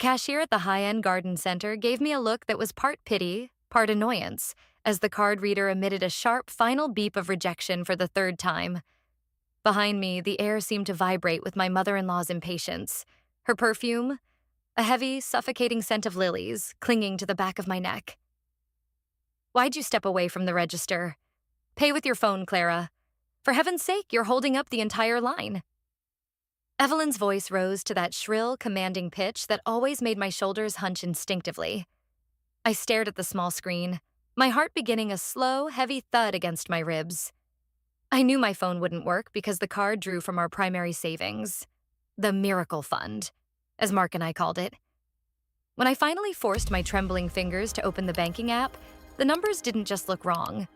The cashier at the high-end garden center gave me a look that was part pity, part annoyance, as the card reader emitted a sharp final beep of rejection for the third time. Behind me, the air seemed to vibrate with my mother-in-law's impatience. Her perfume, a heavy, suffocating scent of lilies, clinging to the back of my neck. "Why'd you step away from the register? Pay with your phone, Clara. For heaven's sake, you're holding up the entire line." Evelyn's voice rose to that shrill, commanding pitch that always made my shoulders hunch instinctively. I stared at the small screen, my heart beginning a slow, heavy thud against my ribs. I knew my phone wouldn't work because the card drew from our primary savings. The Miracle Fund, as Mark and I called it. When I finally forced my trembling fingers to open the banking app, the numbers didn't just look wrong.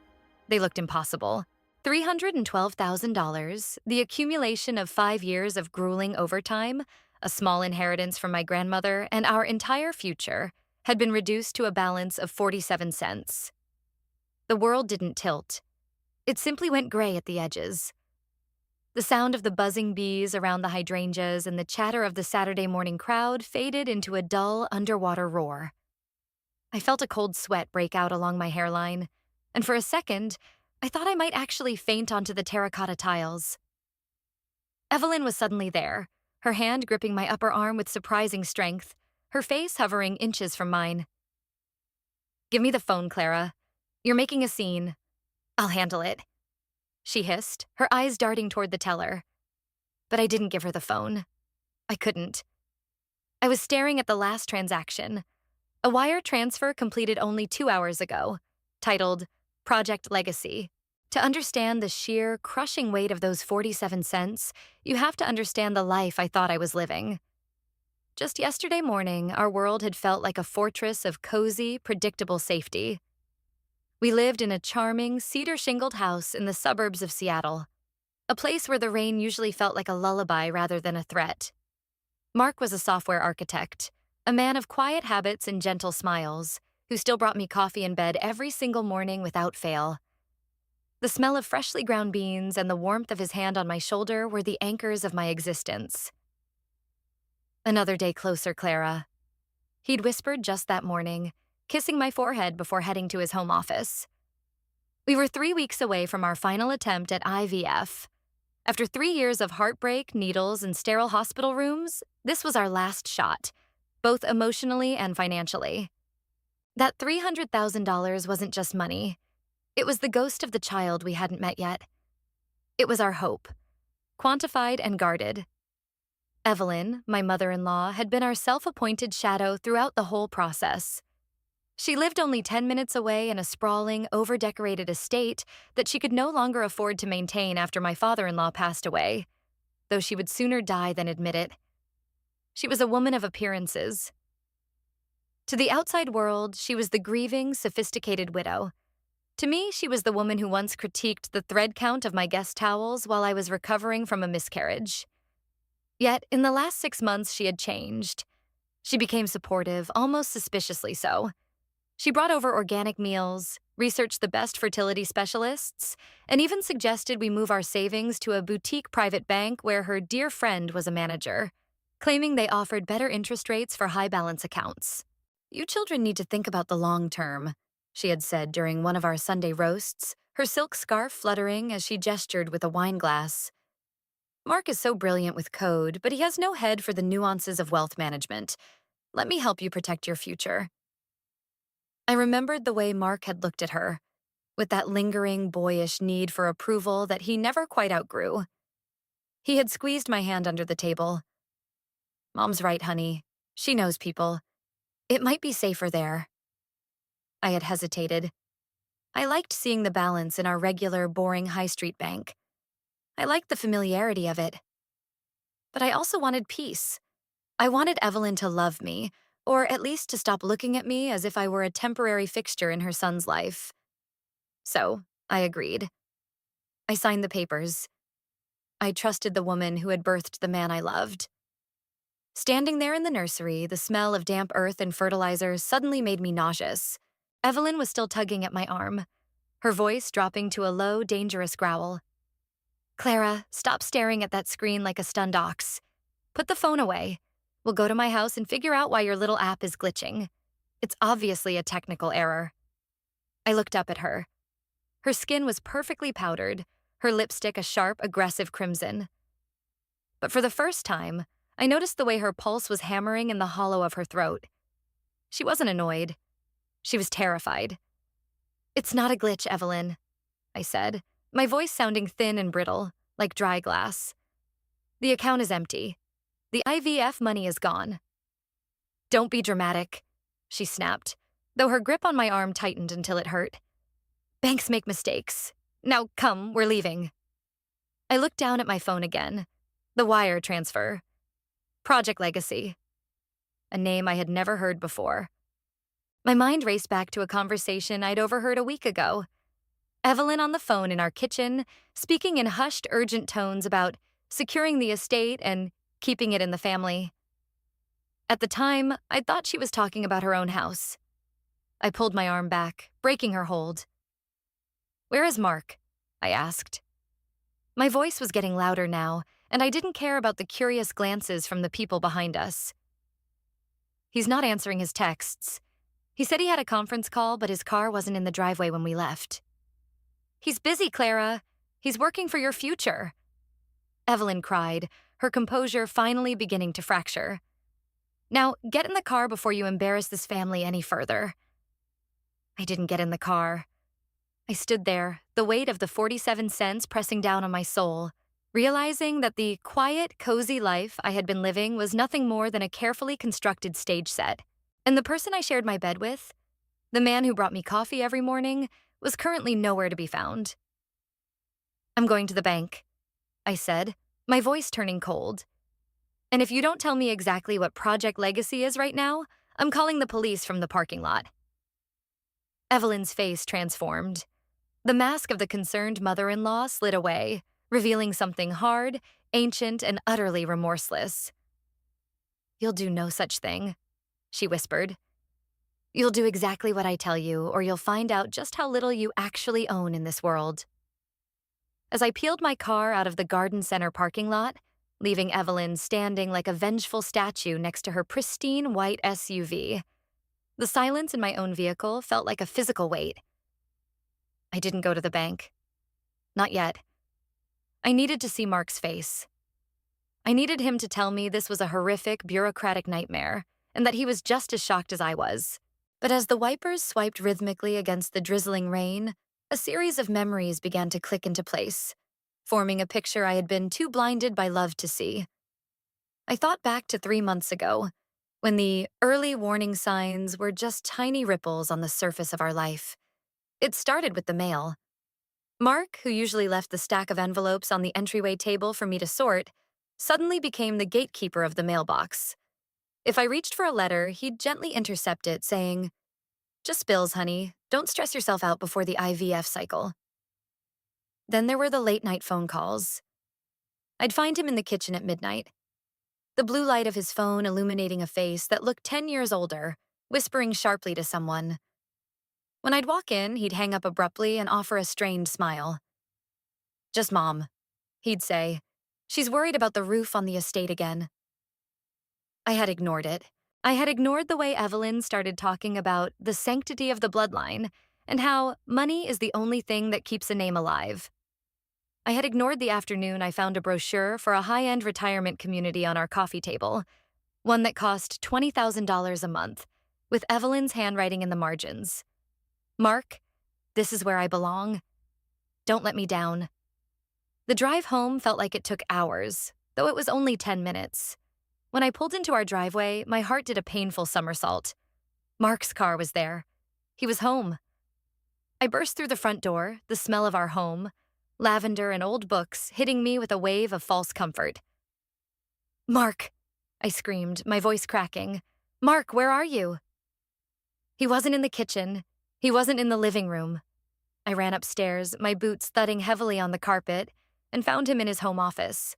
They looked impossible. $312,000, the accumulation of 5 years of grueling overtime, a small inheritance from my grandmother, and our entire future, had been reduced to a balance of 47 cents. The world didn't tilt. It simply went gray at the edges. The sound of the buzzing bees around the hydrangeas and the chatter of the Saturday morning crowd faded into a dull, underwater roar. I felt a cold sweat break out along my hairline, and for a second, I thought I might actually faint onto the terracotta tiles. Evelyn was suddenly there, her hand gripping my upper arm with surprising strength, her face hovering inches from mine. "Give me the phone, Clara. You're making a scene. I'll handle it," she hissed, her eyes darting toward the teller. But I didn't give her the phone. I couldn't. I was staring at the last transaction, a wire transfer completed only 2 hours ago, titled Project Legacy. To understand the sheer, crushing weight of those 47 cents, you have to understand the life I thought I was living. Just yesterday morning, our world had felt like a fortress of cozy, predictable safety. We lived in a charming, cedar-shingled house in the suburbs of Seattle, a place where the rain usually felt like a lullaby rather than a threat. Mark was a software architect, a man of quiet habits and gentle smiles, who still brought me coffee in bed every single morning without fail. The smell of freshly ground beans and the warmth of his hand on my shoulder were the anchors of my existence. "Another day closer, Clara," he'd whispered just that morning, kissing my forehead before heading to his home office. We were 3 weeks away from our final attempt at IVF. After 3 years of heartbreak, needles, and sterile hospital rooms, this was our last shot, both emotionally and financially. That $300,000 wasn't just money. It was the ghost of the child we hadn't met yet. It was our hope, quantified and guarded. Evelyn, my mother-in-law, had been our self-appointed shadow throughout the whole process. She lived only 10 minutes away in a sprawling, over-decorated estate that she could no longer afford to maintain after my father-in-law passed away, though she would sooner die than admit it. She was a woman of appearances. To the outside world, she was the grieving, sophisticated widow. To me, she was the woman who once critiqued the thread count of my guest towels while I was recovering from a miscarriage. Yet, in the last 6 months, she had changed. She became supportive, almost suspiciously so. She brought over organic meals, researched the best fertility specialists, and even suggested we move our savings to a boutique private bank where her dear friend was a manager, claiming they offered better interest rates for high-balance accounts. "You children need to think about the long term," she had said during one of our Sunday roasts, her silk scarf fluttering as she gestured with a wine glass. "Mark is so brilliant with code, but he has no head for the nuances of wealth management. Let me help you protect your future." I remembered the way Mark had looked at her, with that lingering, boyish need for approval that he never quite outgrew. He had squeezed my hand under the table. "Mom's right, honey. She knows people. It might be safer there." I had hesitated. I liked seeing the balance in our regular, boring high street bank. I liked the familiarity of it. But I also wanted peace. I wanted Evelyn to love me, or at least to stop looking at me as if I were a temporary fixture in her son's life. So, I agreed. I signed the papers. I trusted the woman who had birthed the man I loved. Standing there in the nursery, the smell of damp earth and fertilizer suddenly made me nauseous. Evelyn was still tugging at my arm, her voice dropping to a low, dangerous growl. "Clara, stop staring at that screen like a stunned ox. Put the phone away. We'll go to my house and figure out why your little app is glitching. It's obviously a technical error. I looked up at her. Her skin was perfectly powdered, her lipstick a sharp, aggressive crimson. But for the first time, I noticed the way her pulse was hammering in the hollow of her throat. She wasn't annoyed. She was terrified. "It's not a glitch, Evelyn," I said, my voice sounding thin and brittle, like dry glass. "The account is empty. The IVF money is gone." "Don't be dramatic," she snapped, though her grip on my arm tightened until it hurt. "Banks make mistakes. Now come, we're leaving." I looked down at my phone again. The wire transfer. Project Legacy. A name I had never heard before. My mind raced back to a conversation I'd overheard a week ago. Evelyn on the phone in our kitchen, speaking in hushed, urgent tones about securing the estate and keeping it in the family. At the time, I thought she was talking about her own house. I pulled my arm back, breaking her hold. "Where is Mark?" I asked. My voice was getting louder now, and I didn't care about the curious glances from the people behind us. "He's not answering his texts. He said he had a conference call, but his car wasn't in the driveway when we left." "He's busy, Clara. He's working for your future," Evelyn cried, her composure finally beginning to fracture. "Now, get in the car before you embarrass this family any further." I didn't get in the car. I stood there, the weight of the 47 cents pressing down on my soul, realizing that the quiet, cozy life I had been living was nothing more than a carefully constructed stage set. And the person I shared my bed with, the man who brought me coffee every morning, was currently nowhere to be found. "I'm going to the bank," I said, my voice turning cold. "And if you don't tell me exactly what Project Legacy is right now, I'm calling the police from the parking lot." Evelyn's face transformed. The mask of the concerned mother-in-law slid away, revealing something hard, ancient, and utterly remorseless. "You'll do no such thing," she whispered. "You'll do exactly what I tell you, or you'll find out just how little you actually own in this world." As I peeled my car out of the garden center parking lot, leaving Evelyn standing like a vengeful statue next to her pristine white SUV, the silence in my own vehicle felt like a physical weight. I didn't go to the bank. Not yet. I needed to see Mark's face. I needed him to tell me this was a horrific, bureaucratic nightmare, and that he was just as shocked as I was. But as the wipers swiped rhythmically against the drizzling rain, a series of memories began to click into place, forming a picture I had been too blinded by love to see. I thought back to 3 months ago, when the early warning signs were just tiny ripples on the surface of our life. It started with the mail. Mark, who usually left the stack of envelopes on the entryway table for me to sort, suddenly became the gatekeeper of the mailbox. If I reached for a letter, he'd gently intercept it, saying, "Just bills, honey. Don't stress yourself out before the IVF cycle." Then there were the late-night phone calls. I'd find him in the kitchen at midnight, the blue light of his phone illuminating a face that looked 10 years older, whispering sharply to someone. When I'd walk in, he'd hang up abruptly and offer a strained smile. "Just Mom," he'd say. "She's worried about the roof on the estate again." I had ignored it. I had ignored the way Evelyn started talking about the sanctity of the bloodline and how money is the only thing that keeps a name alive. I had ignored the afternoon I found a brochure for a high-end retirement community on our coffee table, one that cost $20,000 a month, with Evelyn's handwriting in the margins. "Mark, this is where I belong. Don't let me down." The drive home felt like it took hours, though it was only 10 minutes. When I pulled into our driveway, my heart did a painful somersault. Mark's car was there. He was home. I burst through the front door, the smell of our home, lavender and old books hitting me with a wave of false comfort. "Mark," I screamed, my voice cracking. "Mark, where are you?" He wasn't in the kitchen. He wasn't in the living room. I ran upstairs, my boots thudding heavily on the carpet, and found him in his home office.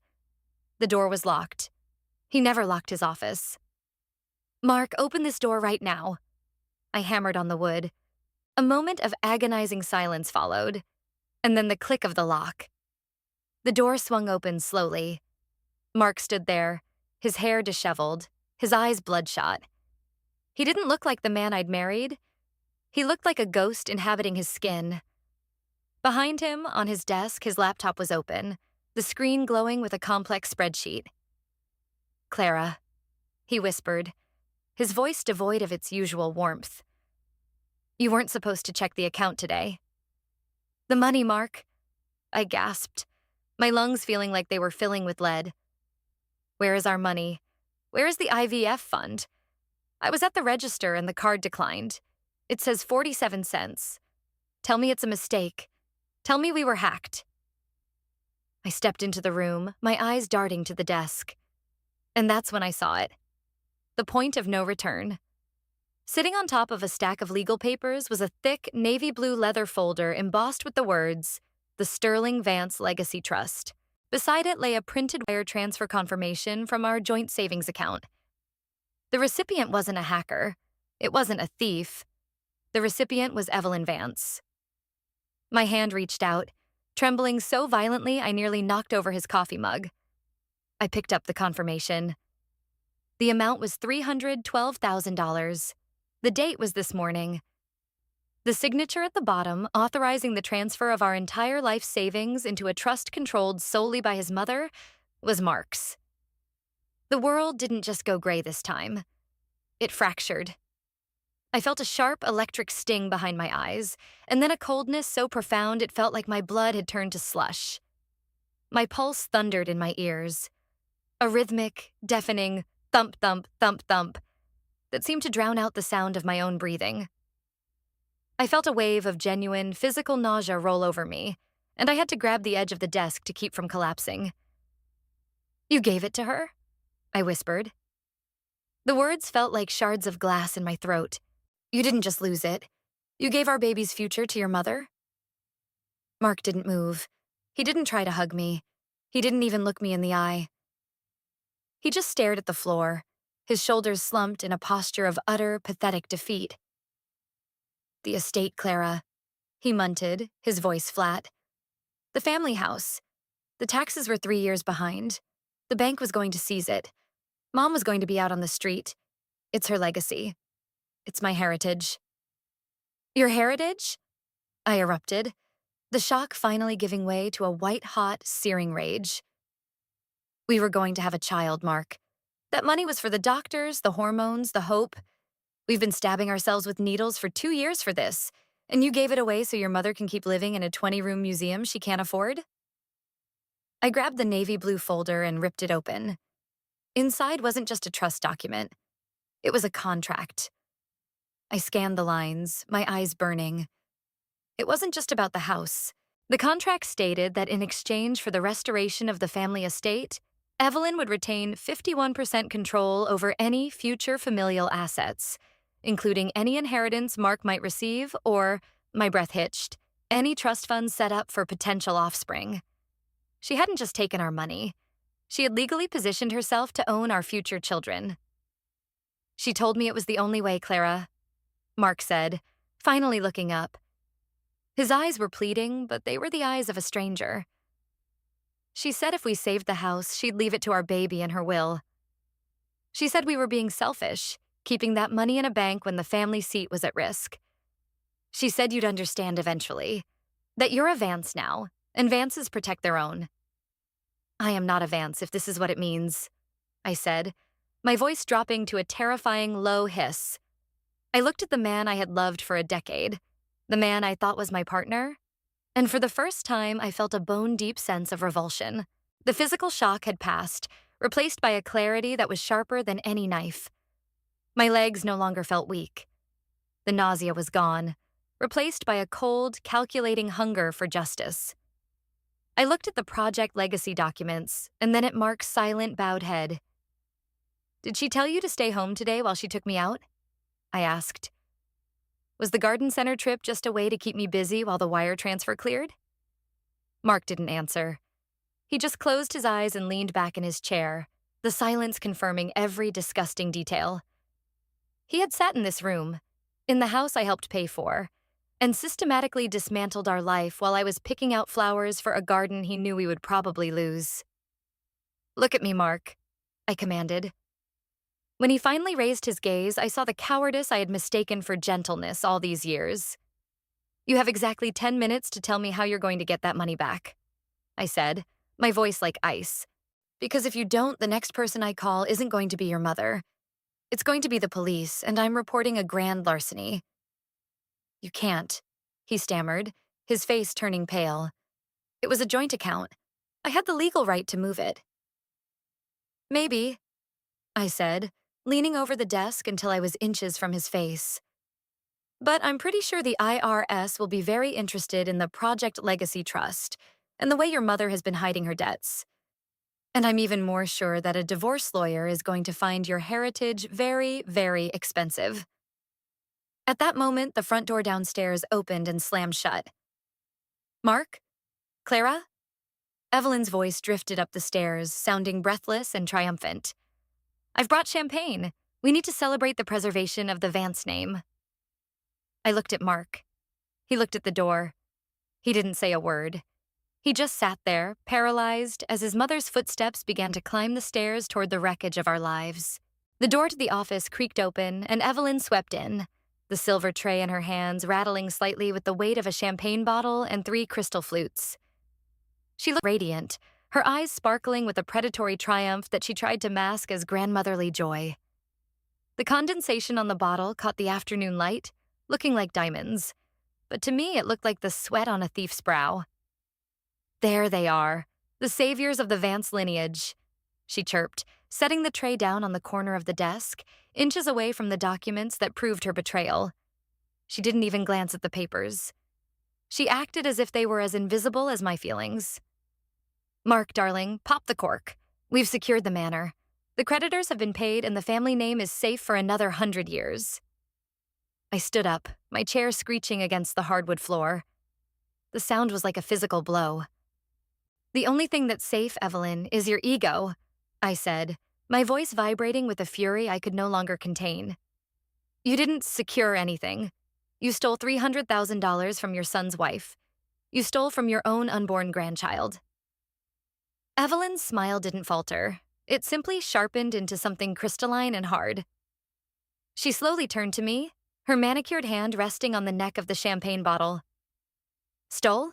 The door was locked. He never locked his office. "Mark, open this door right now." I hammered on the wood. A moment of agonizing silence followed, and then the click of the lock. The door swung open slowly. Mark stood there, his hair disheveled, his eyes bloodshot. He didn't look like the man I'd married. He looked like a ghost inhabiting his skin. Behind him, on his desk, his laptop was open, the screen glowing with a complex spreadsheet. "Clara," he whispered, his voice devoid of its usual warmth. "You weren't supposed to check the account today." "The money, Mark," I gasped, my lungs feeling like they were filling with lead. "Where is our money? Where is the IVF fund? I was at the register and the card declined. It says 47 cents. Tell me it's a mistake. Tell me we were hacked." I stepped into the room, my eyes darting to the desk. And that's when I saw it. The point of no return. Sitting on top of a stack of legal papers was a thick navy blue leather folder embossed with the words, "The Sterling Vance Legacy Trust." Beside it lay a printed wire transfer confirmation from our joint savings account. The recipient wasn't a hacker. It wasn't a thief. The recipient was Evelyn Vance. My hand reached out, trembling so violently I nearly knocked over his coffee mug. I picked up the confirmation. The amount was $312,000. The date was this morning. The signature at the bottom, authorizing the transfer of our entire life savings into a trust controlled solely by his mother, was Mark's. The world didn't just go gray this time. It fractured. I felt a sharp electric sting behind my eyes, and then a coldness so profound it felt like my blood had turned to slush. My pulse thundered in my ears. A rhythmic, deafening thump, thump, thump, thump that seemed to drown out the sound of my own breathing. I felt a wave of genuine, physical nausea roll over me, and I had to grab the edge of the desk to keep from collapsing. "You gave it to her?" I whispered. The words felt like shards of glass in my throat. "You didn't just lose it. You gave our baby's future to your mother?" Mark didn't move. He didn't try to hug me. He didn't even look me in the eye. He just stared at the floor, his shoulders slumped in a posture of utter, pathetic defeat. "The estate, Clara," he munted, his voice flat. "The family house. The taxes were 3 years behind. The bank was going to seize it. Mom was going to be out on the street. It's her legacy. It's my heritage." "Your heritage?" I erupted, the shock finally giving way to a white-hot, searing rage. "We were going to have a child, Mark. That money was for the doctors, the hormones, the hope. We've been stabbing ourselves with needles for 2 years for this, and you gave it away so your mother can keep living in a 20-room museum she can't afford?" I grabbed the navy blue folder and ripped it open. Inside wasn't just a trust document. It was a contract. I scanned the lines, my eyes burning. It wasn't just about the house. The contract stated that in exchange for the restoration of the family estate, Evelyn would retain 51% control over any future familial assets, including any inheritance Mark might receive or, my breath hitched, any trust funds set up for potential offspring. She hadn't just taken our money. She had legally positioned herself to own our future children. "She told me it was the only way, Clara," Mark said, finally looking up. His eyes were pleading, but they were the eyes of a stranger. "She said if we saved the house, she'd leave it to our baby in her will. She said we were being selfish, keeping that money in a bank when the family seat was at risk. She said you'd understand eventually, that you're a Vance now, and Vances protect their own." "I am not a Vance if this is what it means," I said, my voice dropping to a terrifying low hiss. I looked at the man I had loved for a decade, the man I thought was my partner, and for the first time I felt a bone-deep sense of revulsion. The physical shock had passed, replaced by a clarity that was sharper than any knife. My legs no longer felt weak. The nausea was gone, replaced by a cold, calculating hunger for justice. I looked at the project legacy documents, and then at Mark's silent, bowed head. "Did she tell you to stay home today while she took me out?" I asked. "Was the garden center trip just a way to keep me busy while the wire transfer cleared?" Mark didn't answer. He just closed his eyes and leaned back in his chair, the silence confirming every disgusting detail. He had sat in this room, in the house I helped pay for, and systematically dismantled our life while I was picking out flowers for a garden he knew we would probably lose. "Look at me, Mark," I commanded. When he finally raised his gaze, I saw the cowardice I had mistaken for gentleness all these years. You have exactly 10 minutes to tell me how you're going to get that money back, I said, my voice like ice. Because if you don't, the next person I call isn't going to be your mother. It's going to be the police, and I'm reporting a grand larceny. You can't, he stammered, his face turning pale. It was a joint account. I had the legal right to move it. Maybe, I said, leaning over the desk until I was inches from his face. But I'm pretty sure the IRS will be very interested in the Project Legacy Trust and the way your mother has been hiding her debts. And I'm even more sure that a divorce lawyer is going to find your heritage very, very expensive. At that moment, the front door downstairs opened and slammed shut. Mark? Clara? Evelyn's voice drifted up the stairs, sounding breathless and triumphant. I've brought champagne. We need to celebrate the preservation of the Vance name. I looked at Mark. He looked at the door. He didn't say a word. He just sat there, paralyzed, as his mother's footsteps began to climb the stairs toward the wreckage of our lives. The door to the office creaked open, and Evelyn swept in, the silver tray in her hands rattling slightly with the weight of a champagne bottle and 3 crystal flutes. She looked radiant, her eyes sparkling with a predatory triumph that she tried to mask as grandmotherly joy. The condensation on the bottle caught the afternoon light, looking like diamonds, but to me it looked like the sweat on a thief's brow. There they are, the saviors of the Vance lineage, she chirped, setting the tray down on the corner of the desk, inches away from the documents that proved her betrayal. She didn't even glance at the papers. She acted as if they were as invisible as my feelings. Mark, darling, pop the cork. We've secured the manor. The creditors have been paid and the family name is safe for another 100 years. I stood up, my chair screeching against the hardwood floor. The sound was like a physical blow. The only thing that's safe, Evelyn, is your ego, I said, my voice vibrating with a fury I could no longer contain. You didn't secure anything. You stole $300,000 from your son's wife. You stole from your own unborn grandchild. Evelyn's smile didn't falter. It simply sharpened into something crystalline and hard. She slowly turned to me, her manicured hand resting on the neck of the champagne bottle. Stole?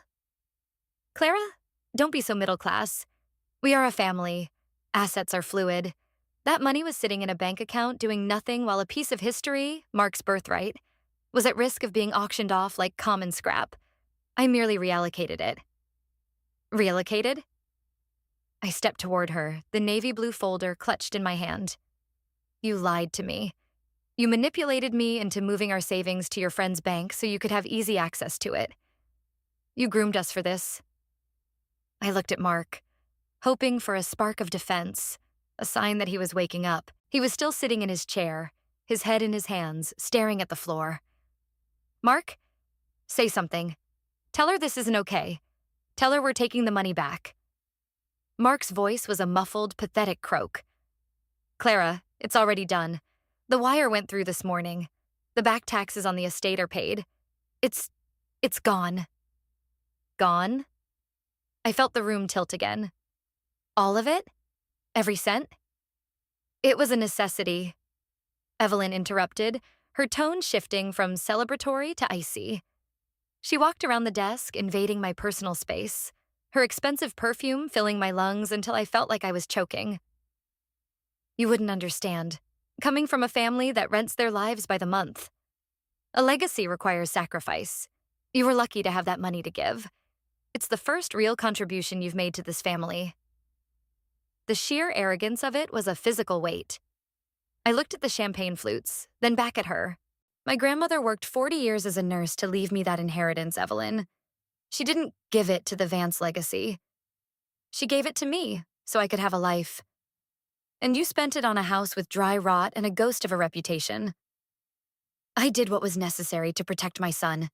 Clara, don't be so middle class. We are a family. Assets are fluid. That money was sitting in a bank account doing nothing while a piece of history, Mark's birthright, was at risk of being auctioned off like common scrap. I merely reallocated it. Reallocated? I stepped toward her, the navy blue folder clutched in my hand. You lied to me. You manipulated me into moving our savings to your friend's bank so you could have easy access to it. You groomed us for this. I looked at Mark, hoping for a spark of defense, a sign that he was waking up. He was still sitting in his chair, his head in his hands, staring at the floor. Mark, say something. Tell her this isn't okay. Tell her we're taking the money back. Mark's voice was a muffled, pathetic croak. Clara, it's already done. The wire went through this morning. The back taxes on the estate are paid. It's gone. Gone? I felt the room tilt again. All of it? Every cent? It was a necessity, Evelyn interrupted, her tone shifting from celebratory to icy. She walked around the desk, invading my personal space, her expensive perfume filling my lungs until I felt like I was choking. You wouldn't understand, coming from a family that rents their lives by the month. A legacy requires sacrifice. You were lucky to have that money to give. It's the first real contribution you've made to this family. The sheer arrogance of it was a physical weight. I looked at the champagne flutes, then back at her. My grandmother worked 40 years as a nurse to leave me that inheritance, Evelyn. She didn't give it to the Vance legacy. She gave it to me, so I could have a life. And you spent it on a house with dry rot and a ghost of a reputation. I did what was necessary to protect my son.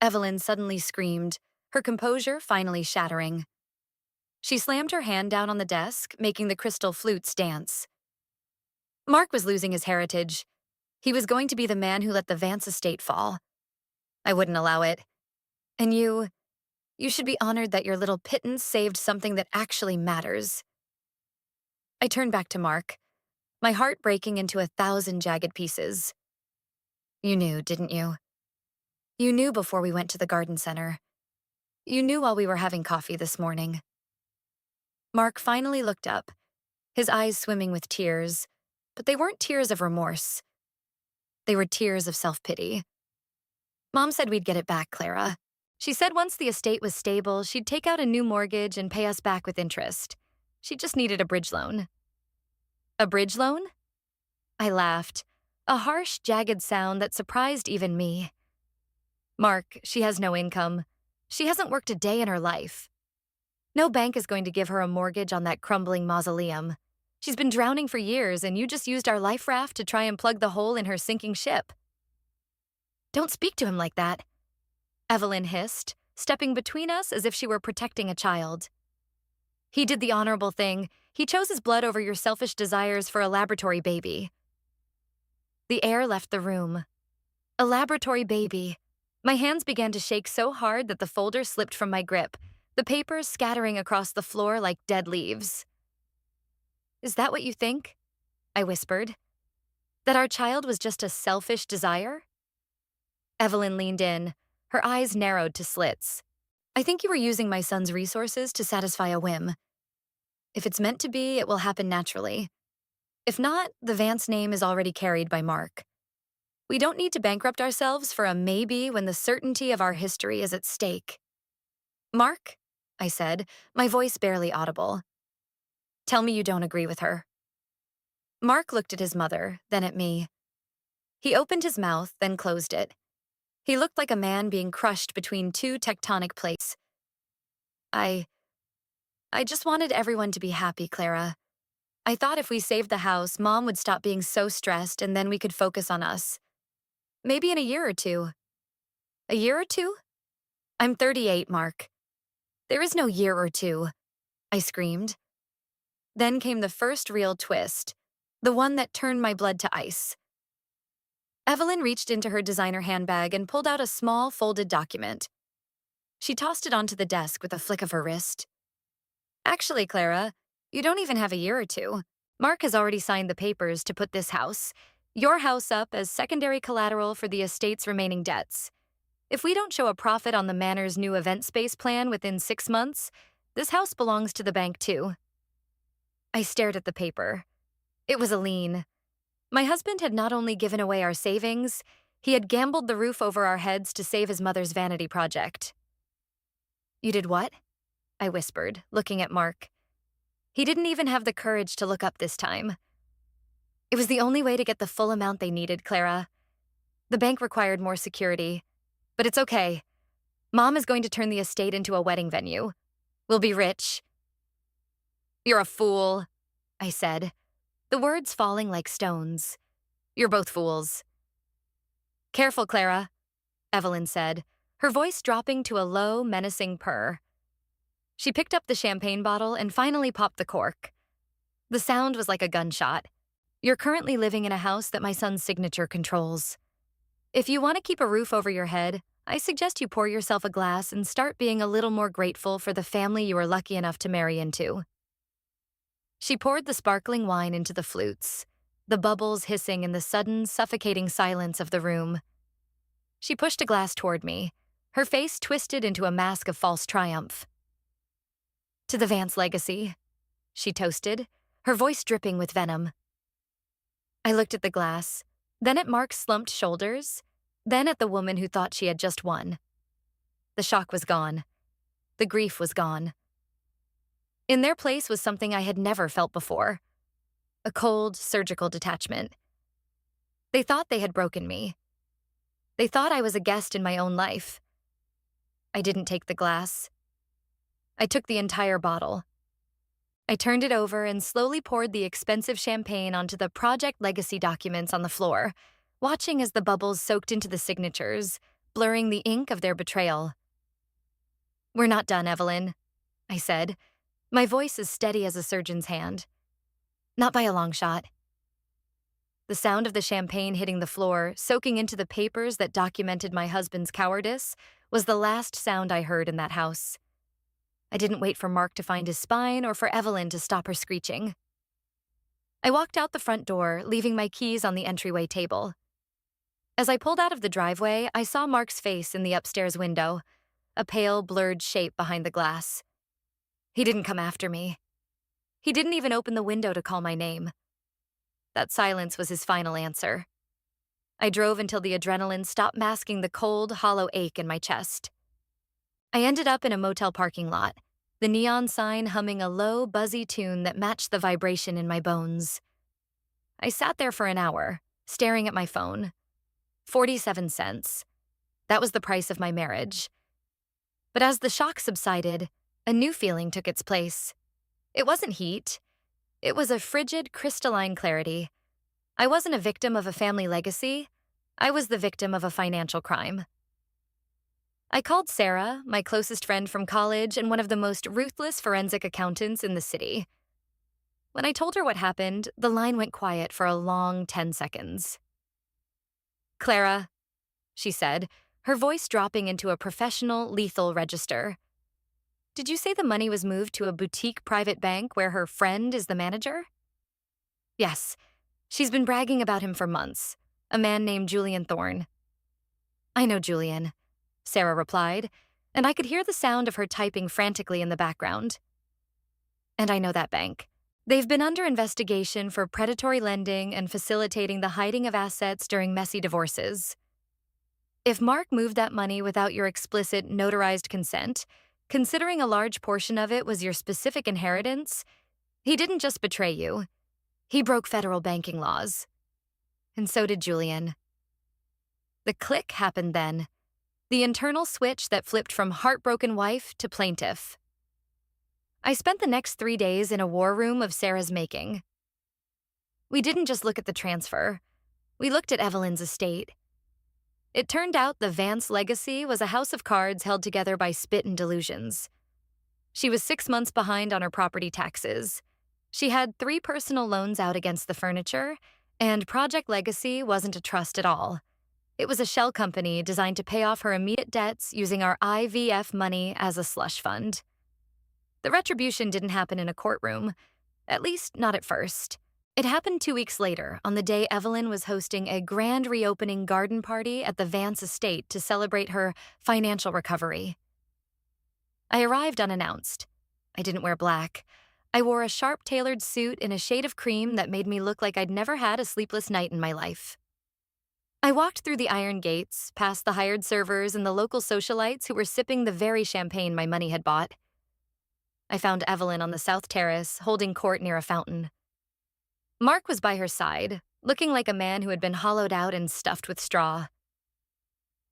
Evelyn suddenly screamed, her composure finally shattering. She slammed her hand down on the desk, making the crystal flutes dance. Mark was losing his heritage. He was going to be the man who let the Vance estate fall. I wouldn't allow it. And you should be honored that your little pittance saved something that actually matters. I turned back to Mark. my heart breaking into 1,000 jagged pieces. You knew, didn't you? You knew before we went to the garden center. You knew while we were having coffee this morning. Mark finally looked up, his eyes swimming with tears, but they weren't tears of remorse. They were tears of self-pity. Mom said we'd get it back, Clara. She said once the estate was stable, she'd take out a new mortgage and pay us back with interest. She just needed a bridge loan. A bridge loan? I laughed, a harsh, jagged sound that surprised even me. Mark, she has no income. She hasn't worked a day in her life. No bank is going to give her a mortgage on that crumbling mausoleum. She's been drowning for years, and you just used our life raft to try and plug the hole in her sinking ship. Don't speak to him like that, Evelyn hissed, stepping between us as if she were protecting a child. He did the honorable thing. He chose his blood over your selfish desires for a laboratory baby. The air left the room. A laboratory baby. My hands began to shake so hard that the folder slipped from my grip, the papers scattering across the floor like dead leaves. Is that what you think? I whispered. That our child was just a selfish desire? Evelyn leaned in, her eyes narrowed to slits. I think you were using my son's resources to satisfy a whim. If it's meant to be, it will happen naturally. If not, the Vance name is already carried by Mark. We don't need to bankrupt ourselves for a maybe when the certainty of our history is at stake. Mark, I said, my voice barely audible. Tell me you don't agree with her. Mark looked at his mother, then at me. He opened his mouth, then closed it. He looked like a man being crushed between two tectonic plates. I just wanted everyone to be happy, Clara. I thought if we saved the house, Mom would stop being so stressed and then we could focus on us. Maybe in a year or two. A year or two? I'm 38, Mark. There is no year or two, I screamed. Then came the first real twist, the one that turned my blood to ice. Evelyn reached into her designer handbag and pulled out a small, folded document. She tossed it onto the desk with a flick of her wrist. Actually, Clara, you don't even have a year or two. Mark has already signed the papers to put this house, your house, up as secondary collateral for the estate's remaining debts. If we don't show a profit on the manor's new event space plan within 6 months, this house belongs to the bank too. I stared at the paper. It was a lien. My husband had not only given away our savings, he had gambled the roof over our heads to save his mother's vanity project. You did what? I whispered, looking at Mark. He didn't even have the courage to look up this time. It was the only way to get the full amount they needed, Clara. The bank required more security. But it's okay. Mom is going to turn the estate into a wedding venue. We'll be rich. You're a fool, I said, the words falling like stones. You're both fools. Careful, Clara, Evelyn said, her voice dropping to a low, menacing purr. She picked up the champagne bottle and finally popped the cork. The sound was like a gunshot. You're currently living in a house that my son's signature controls. If you want to keep a roof over your head, I suggest you pour yourself a glass and start being a little more grateful for the family you were lucky enough to marry into. She poured the sparkling wine into the flutes, the bubbles hissing in the sudden, suffocating silence of the room. She pushed a glass toward me, her face twisted into a mask of false triumph. To the Vance legacy, she toasted, her voice dripping with venom. I looked at the glass, then at Mark's slumped shoulders, then at the woman who thought she had just won. The shock was gone. The grief was gone. In their place was something I had never felt before. A cold, surgical detachment. They thought they had broken me. They thought I was a guest in my own life. I didn't take the glass. I took the entire bottle. I turned it over and slowly poured the expensive champagne onto the project legacy documents on the floor, watching as the bubbles soaked into the signatures, blurring the ink of their betrayal. We're not done, Evelyn, I said, my voice as steady as a surgeon's hand. Not by a long shot. The sound of the champagne hitting the floor, soaking into the papers that documented my husband's cowardice, was the last sound I heard in that house. I didn't wait for Mark to find his spine or for Evelyn to stop her screeching. I walked out the front door, leaving my keys on the entryway table. As I pulled out of the driveway, I saw Mark's face in the upstairs window, a pale, blurred shape behind the glass. He didn't come after me. He didn't even open the window to call my name. That silence was his final answer. I drove until the adrenaline stopped masking the cold, hollow ache in my chest. I ended up in a motel parking lot, the neon sign humming a low, buzzy tune that matched the vibration in my bones. I sat there for an hour, staring at my phone. 47 cents. That was the price of my marriage. But as the shock subsided, a new feeling took its place. It wasn't heat. It was a frigid, crystalline clarity. I wasn't a victim of a family legacy. I was the victim of a financial crime. I called Sarah, my closest friend from college and one of the most ruthless forensic accountants in the city. When I told her what happened, the line went quiet for a long 10 seconds. "Clara," she said, her voice dropping into a professional, lethal register. "Did you say the money was moved to a boutique private bank where her friend is the manager?" "Yes. She's been bragging about him for months. A man named Julian Thorne." "I know Julian," Sarah replied, and I could hear the sound of her typing frantically in the background. "And I know that bank. They've been under investigation for predatory lending and facilitating the hiding of assets during messy divorces. If Mark moved that money without your explicit, notarized consent, considering a large portion of it was your specific inheritance, he didn't just betray you. He broke federal banking laws. And so did Julian." The click happened then, the internal switch that flipped from heartbroken wife to plaintiff. I spent the next 3 days in a war room of Sarah's making. We didn't just look at the transfer. We looked at Evelyn's estate. It turned out the Vance legacy was a house of cards held together by spit and delusions. She was 6 months behind on her property taxes. She had 3 personal loans out against the furniture, and Project Legacy wasn't a trust at all. It was a shell company designed to pay off her immediate debts using our IVF money as a slush fund. The retribution didn't happen in a courtroom, at least not at first. It happened 2 weeks later, on the day Evelyn was hosting a grand reopening garden party at the Vance estate to celebrate her financial recovery. I arrived unannounced. I didn't wear black. I wore a sharp-tailored suit in a shade of cream that made me look like I'd never had a sleepless night in my life. I walked through the iron gates, past the hired servers and the local socialites who were sipping the very champagne my money had bought. I found Evelyn on the south terrace, holding court near a fountain. Mark was by her side, looking like a man who had been hollowed out and stuffed with straw.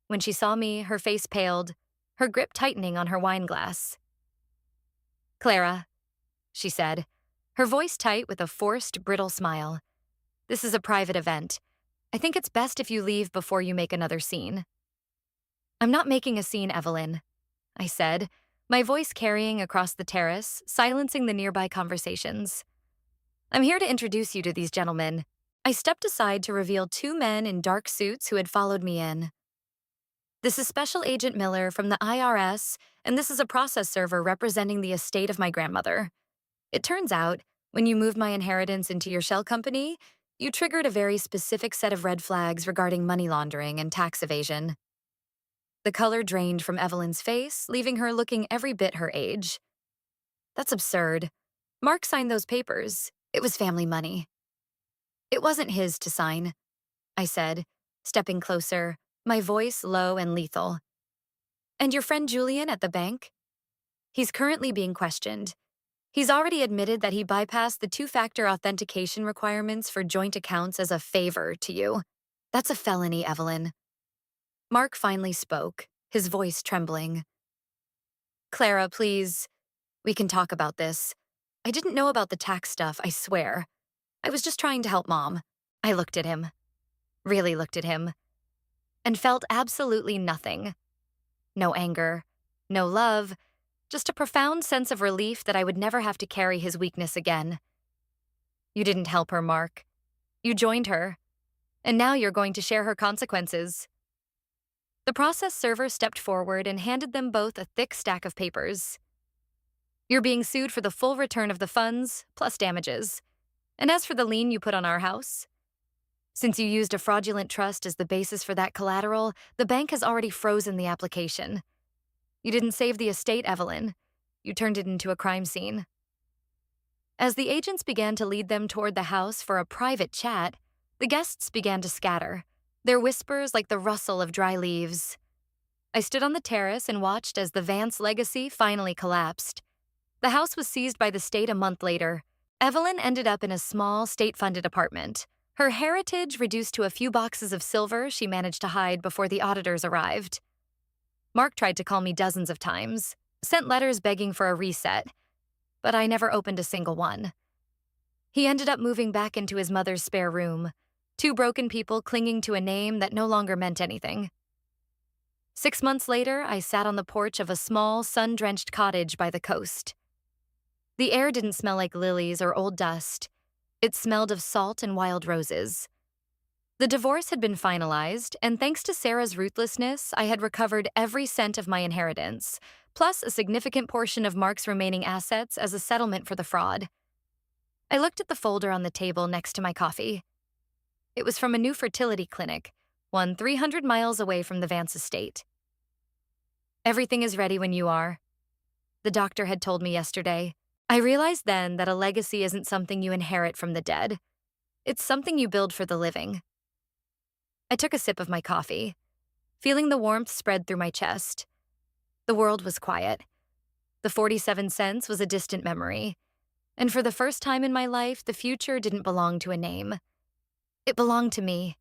When she saw me, her face paled, her grip tightening on her wine glass. "Clara," she said, her voice tight with a forced, brittle smile. "This is a private event. I think it's best if you leave before you make another scene." "I'm not making a scene, Evelyn," I said, my voice carrying across the terrace, silencing the nearby conversations. "I'm here to introduce you to these gentlemen." I stepped aside to reveal 2 men in dark suits who had followed me in. "This is Special Agent Miller from the IRS, and this is a process server representing the estate of my grandmother. It turns out, when you moved my inheritance into your shell company, you triggered a very specific set of red flags regarding money laundering and tax evasion." The color drained from Evelyn's face, leaving her looking every bit her age. "That's absurd. Mark signed those papers. It was family money." "It wasn't his to sign," I said, stepping closer, my voice low and lethal. "And your friend Julian at the bank? He's currently being questioned. He's already admitted that he bypassed the 2-factor authentication requirements for joint accounts as a favor to you. That's a felony, Evelyn." Mark finally spoke, his voice trembling. "Clara, please. We can talk about this. I didn't know about the tax stuff, I swear. I was just trying to help Mom." I looked at him, really looked at him, and felt absolutely nothing. No anger, no love, just a profound sense of relief that I would never have to carry his weakness again. "You didn't help her, Mark. You joined her, and now you're going to share her consequences." The process server stepped forward and handed them both a thick stack of papers. "You're being sued for the full return of the funds, plus damages. And as for the lien you put on our house, since you used a fraudulent trust as the basis for that collateral, the bank has already frozen the application. You didn't save the estate, Evelyn. You turned it into a crime scene. As the agents began to lead them toward the house for a private chat, the guests began to scatter, their whispers like the rustle of dry leaves. I stood on the terrace and watched as the Vance legacy finally collapsed. The house was seized by the state a month later. Evelyn ended up in a small, state-funded apartment. Her heritage reduced to a few boxes of silver she managed to hide before the auditors arrived. Mark tried to call me dozens of times, sent letters begging for a reset, but I never opened a single one. He ended up moving back into his mother's spare room, two broken people clinging to a name that no longer meant anything. 6 months later, I sat on the porch of a small, sun-drenched cottage by the coast. The air didn't smell like lilies or old dust. It smelled of salt and wild roses. The divorce had been finalized, and thanks to Sarah's ruthlessness, I had recovered every cent of my inheritance, plus a significant portion of Mark's remaining assets as a settlement for the fraud. I looked at the folder on the table next to my coffee. It was from a new fertility clinic, one 300 miles away from the Vance estate. "Everything is ready when you are," the doctor had told me yesterday. I realized then that a legacy isn't something you inherit from the dead. It's something you build for the living. I took a sip of my coffee, feeling the warmth spread through my chest. The world was quiet. The 47 cents was a distant memory. And for the first time in my life, the future didn't belong to a name. It belonged to me.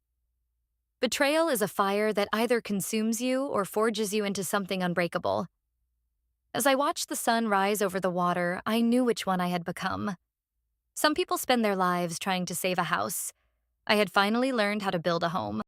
Betrayal is a fire that either consumes you or forges you into something unbreakable. As I watched the sun rise over the water, I knew which one I had become. Some people spend their lives trying to save a house. I had finally learned how to build a home.